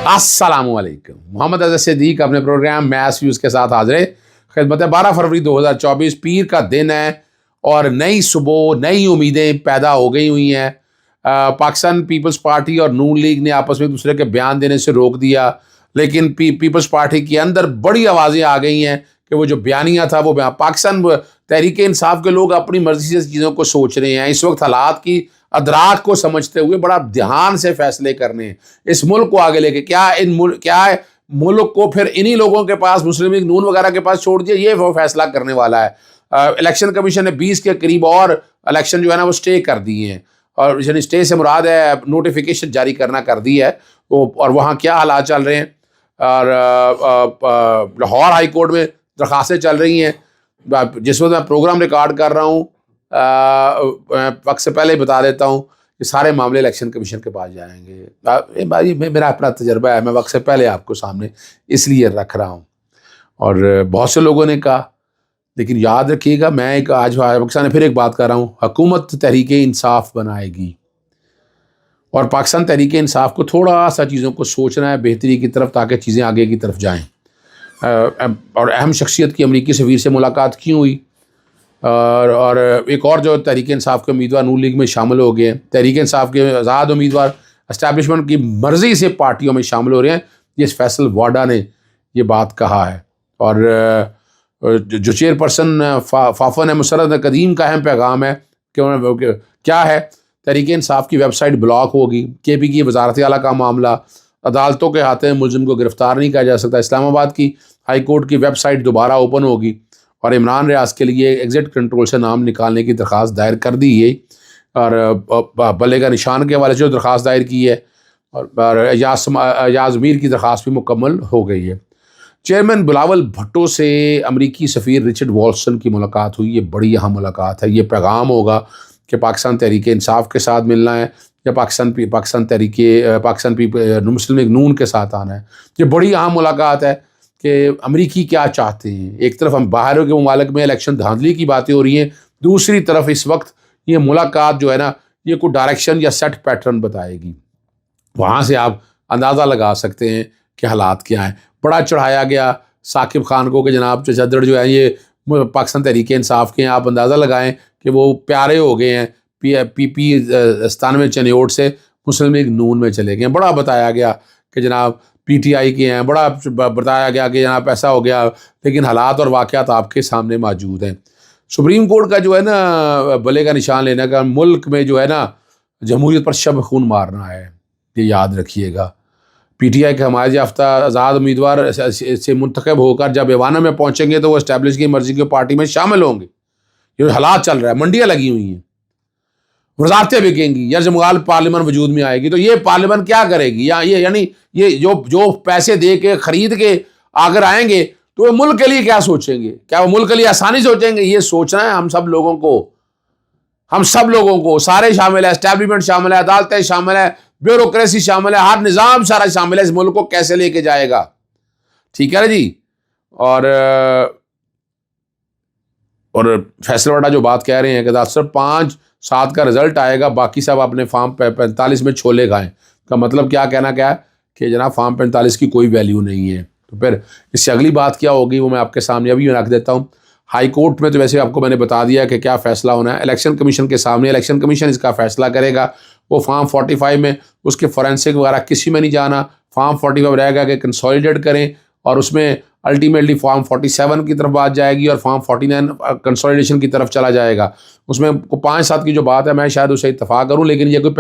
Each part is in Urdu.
السلام علیکم. محمد اظہر صدیق اپنے پروگرام میس ویوز کے ساتھ حاضر ہے. خدمت 12 فروری 2024 پیر کا دن ہے اور نئی صبح نئی امیدیں پیدا ہو گئی ہوئی ہیں. پاکستان پیپلز پارٹی اور نون لیگ نے آپس میں دوسرے کے بیان دینے سے روک دیا, لیکن پیپلز پارٹی کے اندر بڑی آوازیں آ گئی ہیں کہ وہ جو بیانیہ تھا وہ پاکستان تحریک انصاف کے لوگ اپنی مرضی سے چیزوں کو سوچ رہے ہیں. اس وقت حالات کی ادراک کو سمجھتے ہوئے بڑا دھیان سے فیصلے کرنے ہیں اس ملک کو آگے لے کے. کیا ہے ملک کو پھر انہی لوگوں کے پاس, مسلم لیگ نون وغیرہ کے پاس چھوڑ دیا, یہ وہ فیصلہ کرنے والا ہے. الیکشن کمیشن نے 20 کے قریب اور الیکشن جو ہے نا وہ سٹے کر دیے ہیں, اور یعنی سٹے سے مراد ہے نوٹیفیکیشن جاری کرنا کر دی ہے. اور وہاں کیا حالات چل رہے ہیں, اور لاہور ہائی کورٹ میں درخواستیں چل رہی ہیں. جس وقت میں پروگرام ریکارڈ کر رہا ہوں وقت سے پہلے ہی بتا دیتا ہوں کہ سارے معاملے الیکشن کمیشن کے پاس جائیں گے. بھائی میرا اپنا تجربہ ہے, میں وقت سے پہلے آپ کو سامنے اس لیے رکھ رہا ہوں. اور بہت سے لوگوں نے کہا, لیکن یاد رکھیے گا میں آج پاکستان پھر ایک بات کر رہا ہوں, حکومت تحریک انصاف بنائے گی اور پاکستان تحریک انصاف کو تھوڑا سا چیزوں کو سوچنا ہے بہتری کی طرف تاکہ چیزیں آگے کی طرف جائیں. اور اہم شخصیت کی امریکی سفیر سے ملاقات کیوں ہوئی, اور ایک اور جو تحریک انصاف کے امیدوار نون لیگ میں شامل ہو گئے ہیں. تحریک انصاف کے آزاد امیدوار اسٹیبلشمنٹ کی مرضی سے پارٹیوں میں شامل ہو رہے ہیں. یہ فیصل واڈا نے یہ بات کہا ہے. اور جو چیئر پرسن فافن ہے مسرت قدیم کا اہم پیغام ہے کہ کیا ہے, تحریک انصاف کی ویب سائٹ بلاک ہوگی. کے پی کی وزارت اعلیٰ کا معاملہ, عدالتوں کے ہاتھ میں ملزم کو گرفتار نہیں کیا جا سکتا. اسلام آباد کی ہائی کورٹ کی ویب سائٹ دوبارہ اوپن ہوگی, اور عمران ریاض کے لیے ایگزٹ کنٹرول سے نام نکالنے کی درخواست دائر کر دی ہے. اور بلے کا نشان کے حوالے سے جو درخواست دائر کی ہے, اور ایاز میر کی درخواست بھی مکمل ہو گئی ہے. چیئرمین بلاول بھٹو سے امریکی سفیر رچرڈ والسن کی ملاقات ہوئی. یہ بڑی اہم ملاقات ہے. یہ پیغام ہوگا کہ پاکستان تحریک انصاف کے ساتھ ملنا ہے یا پاکستان مسلم لیگ نون کے ساتھ آنا ہے. یہ بڑی اہم ملاقات ہے کہ امریکی کیا چاہتے ہیں. ایک طرف ہم باہر کے ممالک میں الیکشن دھاندلی کی باتیں ہو رہی ہیں, دوسری طرف اس وقت یہ ملاقات جو ہے نا یہ کوئی ڈائریکشن یا سیٹ پیٹرن بتائے گی. وہاں سے آپ اندازہ لگا سکتے ہیں کہ حالات کیا ہیں. بڑا چڑھایا گیا ثاقب خان کو کہ جناب چچدڑ جو ہے یہ پاکستان تحریک انصاف کے ہیں. آپ اندازہ لگائیں کہ وہ پیارے ہو گئے ہیں, پی 97 چنیوٹ سے مسلم لیگ نون میں چلے گئے ہیں. بڑا بتایا گیا کہ جناب پی ٹی آئی کے ہیں, بڑا بتایا گیا کہ جناب ایسا ہو گیا, لیکن حالات اور واقعات آپ کے سامنے موجود ہیں. سپریم کورٹ کا جو ہے نا بلے کا نشان لینے کا, ملک میں جو ہے نا جمہوریت پر شب خون مارنا ہے, یہ یاد رکھیے گا. پی ٹی آئی کے حمایت یافتہ آزاد امیدوار سے منتخب ہو کر جب ایوانہ میں پہنچیں گے تو وہ اسٹیبلش کی مرضی کی پارٹی میں شامل ہوں گے. یہ حالات چل رہا ہے, منڈیاں لگی ہوئی ہیں, وزارتیں بکیں گی, یرغمال پارلیمان وجود میں آئے گی. تو یہ پارلیمان کیا کرے گی, یعنی یہ جو پیسے دے کے خرید کے اگر آئیں گے تو وہ ملک کے لیے کیا سوچیں گے؟ کیا وہ ملک کے لیے آسانی سوچیں گے؟ یہ سوچنا ہے ہم سب لوگوں کو سارے شامل ہے. اسٹیبلشمنٹ شامل ہے, عدالتیں شامل ہے, بیوروکریسی شامل ہے, ہر نظام سارا شامل ہے. اس ملک کو کیسے لے کے جائے گا؟ ٹھیک ہے نا جی. اور فیصل واڈا جو بات کہہ رہے ہیں کہ صرف 5-7 کا رزلٹ آئے گا, باقی سب اپنے فارم 45 میں چھولے گائیں, کا مطلب کیا کہنا کیا ہے کہ جناب فارم 45 کی کوئی ویلیو نہیں ہے. تو پھر اس سے اگلی بات کیا ہوگی وہ میں آپ کے سامنے ابھی رکھ دیتا ہوں. ہائی کورٹ میں تو ویسے آپ کو میں نے بتا دیا کہ کیا فیصلہ ہونا ہے. الیکشن کمیشن کے سامنے, الیکشن کمیشن اس کا فیصلہ کرے گا. وہ فارم 45 میں اس کے فورینسک وغیرہ کسی میں نہیں جانا. فارم 45 رہے گا کہ کنسولیڈیٹ کریں, اور اس میں الٹیمیٹلی فارم 47 کی طرف بات جائے گی اور فارم 49 کنسولیڈیشن کی طرف چلا جائے گا. اس میں 5-7 کی جو بات ہے میں شاید اسے اتفاق کروں, لیکن یہ کوئی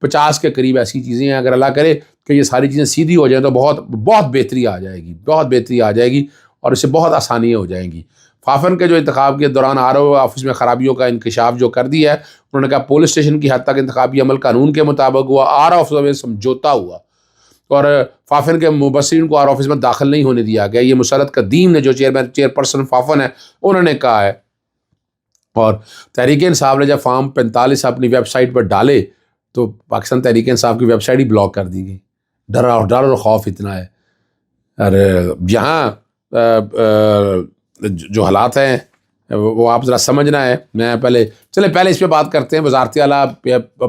50 کے قریب ایسی چیزیں ہیں. اگر اللہ کرے کہ یہ ساری چیزیں سیدھی ہو جائیں تو بہت بہتری آ جائے گی, اور اس سے بہت آسانیاں ہو جائیں گی. فافن کے جو انتخاب کے دوران RO آفس میں خرابیوں کا انکشاف جو کر دیا ہے, انہوں نے کہا پولیس اسٹیشن کی حد تک انتخابی عمل قانون کے مطابق ہوا, RO آفس میں سمجھوتا ہوا, اور فافن کے مبصرین کو RO آفس میں داخل نہیں ہونے دیا گیا. یہ مسرت قدیم نے جو چیئر پرسن فافن ہے انہوں نے کہا ہے. اور تحریک انصاف نے جب فارم 45 اپنی ویب سائٹ پر ڈالے تو پاکستان تحریک انصاف کی ویب سائٹ ہی بلاک کر دی گئی. ڈر اور خوف اتنا ہے. اور یہاں جو حالات ہیں وہ آپ ذرا سمجھنا ہے. میں پہلے اس پہ بات کرتے ہیں. وزارت اعلیٰ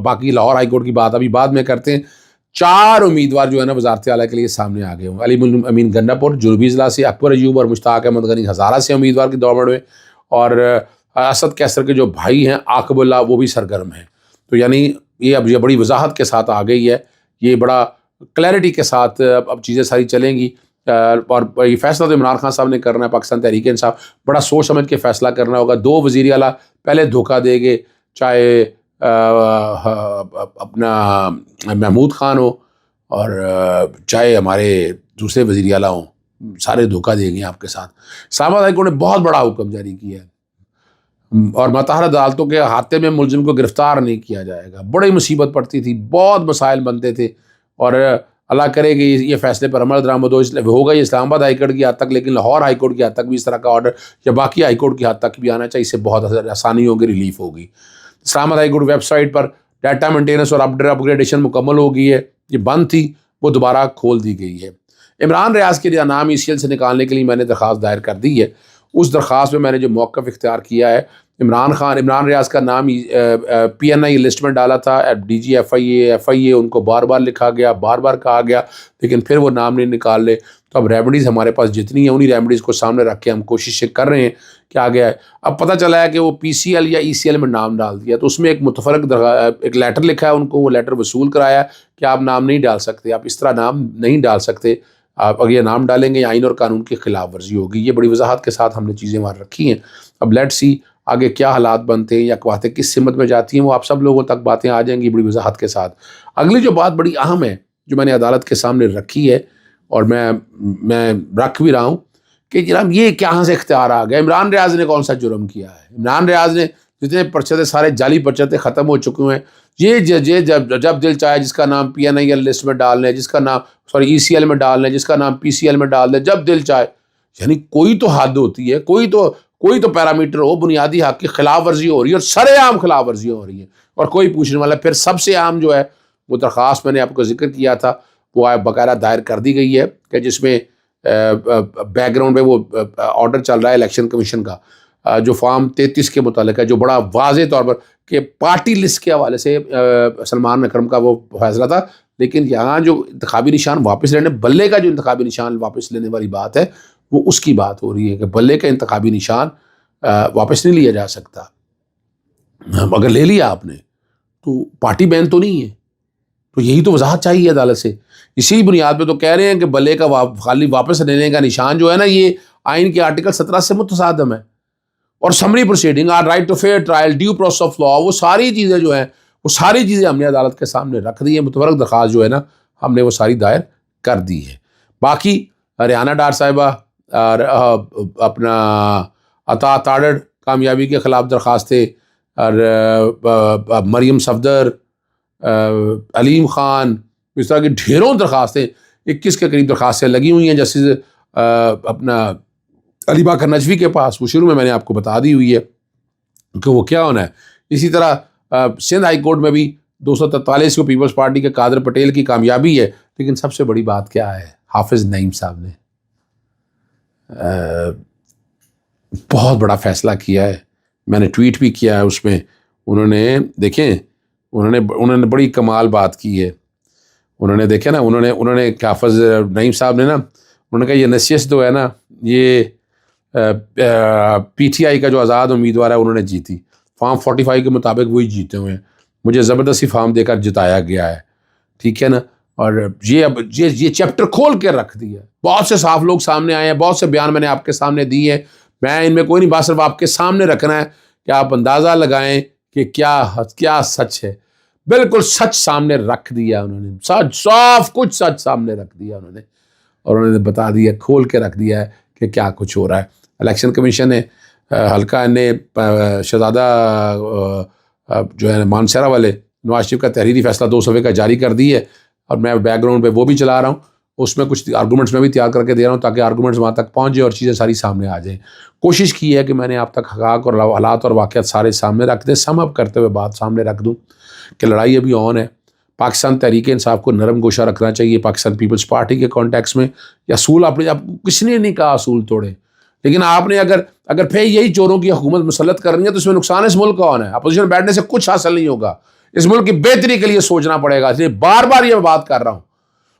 باقی لاہور ہائی کورٹ کی بات ابھی بعد میں کرتے ہیں. 4 امیدوار جو ہے نا وزارت اعلیٰ کے لیے سامنے آ گئے ہوں. علی امین گنڈا پور جنوبی ضلع سے، اکبر ایوب اور مشتاق احمد غنی ہزارہ سے امیدوار کی دوڑ میں، اور اسد کیسر کے جو بھائی ہیں عاقب اللہ وہ بھی سرگرم ہیں. تو یعنی یہ اب یہ بڑی وضاحت کے ساتھ آ گئی ہے، یہ بڑا کلیئرٹی کے ساتھ اب چیزیں ساری چلیں گی. اور یہ فیصلہ تو عمران خان صاحب نے کرنا ہے، پاکستان تحریک انصاف بڑا سوچ سمجھ کے فیصلہ کرنا ہوگا. 2 وزیر اعلیٰ پہلے دھوکہ دے گے، چاہے اپنا محمود خان ہو اور چاہے ہمارے دوسرے وزیر اعلیٰ ہوں، سارے دھوکہ دیں گے آپ کے ساتھ. اسلام آباد ہائی کورٹ نے بہت بڑا حکم جاری کیا ہے، اور متحرہ عدالتوں کے احاطے میں ملزم کو گرفتار نہیں کیا جائے گا. بڑی مصیبت پڑتی تھی، بہت مسائل بنتے تھے، اور اللہ کرے کہ یہ فیصلے پر عمل درآمد ہو. اس لیے ہوگا یہ اسلام آباد ہائی کورٹ کی حد تک، لیکن لاہور ہائی کورٹ کی حد تک بھی اس طرح کا آرڈر یا باقی ہائی کورٹ کی حد تک بھی آنا چاہیے. اس سے بہت آسانی ہوگی، ریلیف ہوگی. اسلام آباد ہائی کورٹ ویب سائٹ پر ڈیٹا مینٹیننس اور اپگریڈیشن مکمل ہو گئی ہے، یہ بند تھی وہ دوبارہ کھول دی گئی ہے. عمران ریاض کے نام ECL سے نکالنے کے لیے میں نے درخواست دائر کر دی ہے. اس درخواست میں نے جو موقف اختیار کیا ہے، عمران ریاض کا نام PNI لسٹ میں ڈالا تھا، DG FIA ان کو بار بار لکھا گیا، بار بار کہا گیا، لیکن پھر وہ نام نہیں نکال لے. تو اب ریمیڈیز ہمارے پاس جتنی ہیں انہی ریمیڈیز کو سامنے رکھ کے ہم کوششیں کر رہے ہیں کہ آگے آئے. اب پتہ چلا ہے کہ وہ PCL یا ECL میں نام ڈال دیا، تو اس میں ایک متفرق ایک لیٹر لکھا ہے ان کو، وہ لیٹر وصول کرایا کہ آپ نام نہیں ڈال سکتے، آپ اس طرح نام نہیں ڈال سکتے، آپ اگر یہ نام ڈالیں گے آئین اور قانون کی خلاف ورزی ہوگی. یہ بڑی وضاحت کے ساتھ ہم نے چیزیں وہاں رکھی ہیں. اب لیٹ سی آگے کیا حالات بنتے ہیں یا باتیں کس سمت میں جاتی ہیں، وہ آپ سب لوگوں تک باتیں آ جائیں گی بڑی وضاحت کے ساتھ. اگلی جو بات بڑی اہم ہے جو میں نے عدالت کے سامنے رکھی ہے، اور میں رکھ بھی رہا ہوں، کہ جناب یہ کہاں سے اختیار آ گیا. عمران ریاض نے کون سا جرم کیا ہے؟ عمران ریاض نے جتنے پرچے تھے سارے جعلی پرچے تھے، ختم ہو چکے ہیں. یہ جب دل چاہے جس کا نام PNI لسٹ میں ڈال لیں، جس کا نام ECL میں ڈال لیں، جس کا نام PCL میں ڈال دیں، جب دل چاہے. یعنی کوئی تو حد ہوتی ہے، کوئی تو پیرامیٹر ہو. بنیادی حق کی خلاف ورزی ہو رہی ہے، اور سرے عام خلاف ورزی ہو رہی ہے، اور کوئی پوچھنے والا. پھر سب سے عام جو ہے وہ درخواست میں نے آپ کو ذکر کیا تھا، وہ باقاعدہ دائر کر دی گئی ہے، کہ جس میں بیک گراؤنڈ میں وہ آرڈر چل رہا ہے الیکشن کمیشن کا، جو فارم 33 کے متعلق ہے، جو بڑا واضح طور پر کہ پارٹی لسٹ کے حوالے سے سلمان اکرم کا وہ فیصلہ تھا. لیکن یہاں جو انتخابی نشان واپس لینے، بلے کا جو انتخابی نشان واپس لینے والی بات ہے، وہ اس کی بات ہو رہی ہے کہ بلے کا انتخابی نشان واپس نہیں لیا جا سکتا. اگر لے لیا آپ نے تو پارٹی بین تو نہیں ہے. تو یہی تو وضاحت چاہیے عدالت سے. اسی بنیاد پہ تو کہہ رہے ہیں کہ بلے کا خالی واپس لینے کا نشان جو ہے نا، یہ آئین کے آرٹیکل 17 سے متصادم ہے. اور summary proceeding, right to fair trial, due process of law, وہ ساری چیزیں جو ہیں، وہ ساری چیزیں ہم نے عدالت کے سامنے رکھ دی ہیں. متفرق درخواست جو ہے نا ہم نے وہ ساری دائر کر دی ہے. باقی ریحانہ ڈار صاحبہ اور اپنا عطا تاڑڑ کامیابی کے خلاف درخواستیں، اور مریم صفدر، علیم خان، اس طرح کی ڈھیروں درخواستیں، 21 کے قریب درخواستیں لگی ہوئی ہیں جسٹس اپنا علی باقر نجوی کے پاس. وہ شروع میں نے آپ کو بتا دی ہوئی ہے کہ وہ کیا ہونا ہے. اسی طرح سندھ ہائی کورٹ میں بھی 243 کو پیپلز پارٹی کے قادر پٹیل کی کامیابی ہے. لیکن سب سے بڑی بات کیا ہے؟ حافظ نعیم صاحب نے بہت بڑا فیصلہ کیا ہے. میں نے ٹویٹ بھی کیا ہے اس میں. انہوں نے دیکھیں، انہوں نے بڑی کمال بات کی ہے. انہوں نے دیکھا نا، انہوں نے حافظ نعیم صاحب نے نا، انہوں نے کہا یہ نشست جو ہے نا، یہ PTI کا جو آزاد امیدوار ہے انہوں نے جیتی. فارم 45 کے مطابق وہی جیتے ہوئے ہیں. مجھے زبردستی فارم دے کر جتایا گیا ہے، ٹھیک ہے نا. اور یہ چیپٹر کھول کے رکھ دیا. بہت سے صاف لوگ سامنے آئے ہیں، بہت سے بیان میں نے آپ کے سامنے دی ہیں. میں ان میں کوئی نہیں، بات صرف آپ کے سامنے رکھنا ہے کہ آپ اندازہ لگائیں کہ کیا سچ ہے. بالکل سچ سامنے رکھ دیا انہوں نے، سچ صاف کچھ سچ سامنے رکھ دیا انہوں نے، اور انہوں نے بتا دیا، کھول کے رکھ دیا ہے کہ کیا کچھ ہو رہا ہے. الیکشن کمیشن نے حلقہ نے شہزادہ جو ہے مانسہرہ والے نواز شریف کا تحریری فیصلہ 2 صفحے کا جاری کر دی ہے، اور میں بیک گراؤنڈ پہ وہ بھی چلا رہا ہوں. اس میں کچھ آرگومنٹس میں بھی تیار کر کے دے رہا ہوں تاکہ آرگومنٹس وہاں تک پہنچ جائے اور چیزیں ساری سامنے آ جائیں. کوشش کی ہے کہ میں نے آپ تک حقائق اور حالات اور واقعات سارے سامنے رکھ دیں، سم اپ کرتے ہوئے بات سامنے رکھ دوں کہ لڑائی ابھی آن ہے. پاکستان تحریک انصاف کو نرم گوشہ رکھنا چاہیے پاکستان پیپلز پارٹی کے کانٹیکس میں. یا اصول آپ کسی نے نہیں کہا اصول توڑے، لیکن آپ نے اگر پھر یہی چوروں کی حکومت مسلط کر رہی ہے تو اس میں نقصان اس ملک کا ہونا ہے. اپوزیشن بیٹھنے سے کچھ حاصل نہیں ہوگا. اس ملک کی بہتری کے لیے سوچنا پڑے گا. اس لیے بار بار یہ بات کر رہا ہوں,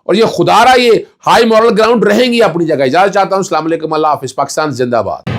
اور یہ خدا را یہ ہائی مورل گراؤنڈ رہیں گی اپنی جگہ. اجازت چاہتا ہوں. السلام علیکم, اللہ حافظ. پاکستان زندہ باد.